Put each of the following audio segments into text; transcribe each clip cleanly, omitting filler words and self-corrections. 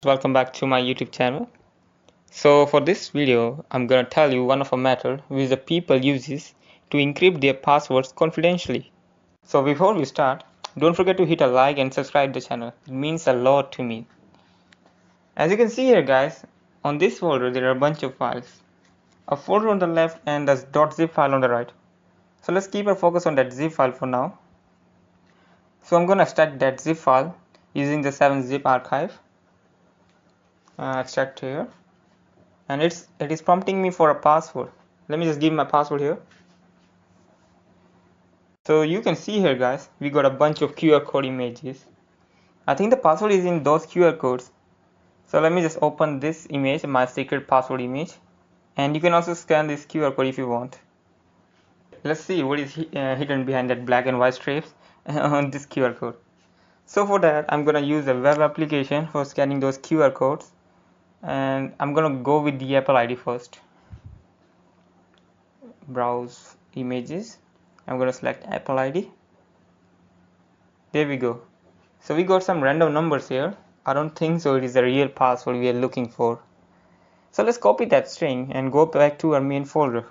Welcome back to my YouTube channel. So for this video, I'm gonna tell you one of a method which the people uses to encrypt their passwords confidentially. So before we start, don't forget to hit a like and subscribe the channel. It means a lot to me. As you can see here guys, on this folder there are a bunch of files. A folder on the left and a .zip file on the right. So let's keep our focus on that zip file for now. So I'm gonna extract that zip file using the 7-zip archive. Extract here. And it is prompting me for a password. Let me just give my password here. So you can see here guys, we got a bunch of QR code images. I think the password is in those QR codes. So let me just open this image, my secret password image, and you can also scan this QR code if you want. Let's see what is hidden behind that black and white stripes on this QR code. So for that, I'm gonna use a web application for scanning those QR codes, and I'm gonna go with the Apple ID first. Browse images. I'm gonna select Apple ID. There we go. So we got some random numbers here. I don't think so it is the real password we are looking for. So let's copy that string and go back to our main folder.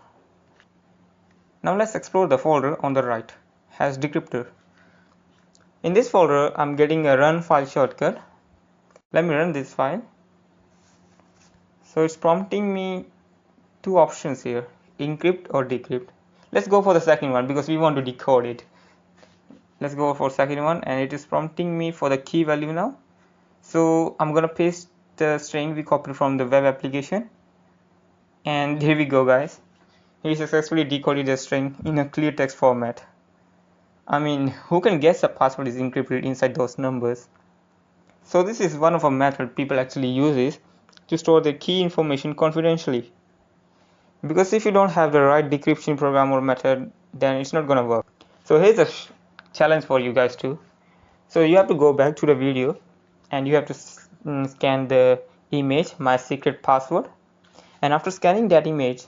Now let's explore the folder on the right, #decryptor. In this folder, I'm getting a run file shortcut. Let me run this file. So it's prompting me two options here, encrypt or decrypt. Let's go for the second one because we want to decode it. Let's go for second one, and it is prompting me for the key value now. So I'm gonna paste the string we copied from the web application, and here we go guys. We successfully decoded the string in a clear text format. I mean, who can guess a password is encrypted inside those numbers? So this is one of a method people actually use to store their key information confidentially. Because if you don't have the right decryption program or method, then it's not gonna work. So here's a challenge for you guys too. So you have to go back to the video and you have to scan the image, my secret password, and after scanning that image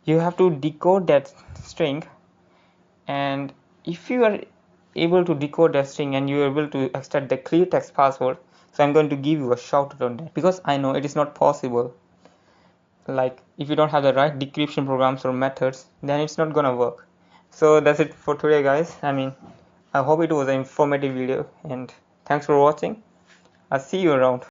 you have to decode that string, and if you are able to decode that string and you are able to extract the clear text password, so I'm going to give you a shout out on that because I know it is not possible. Like if you don't have the right decryption programs or methods, then it's not gonna work. So that's it for today guys. I hope it was an informative video, and thanks for watching. I'll see you around.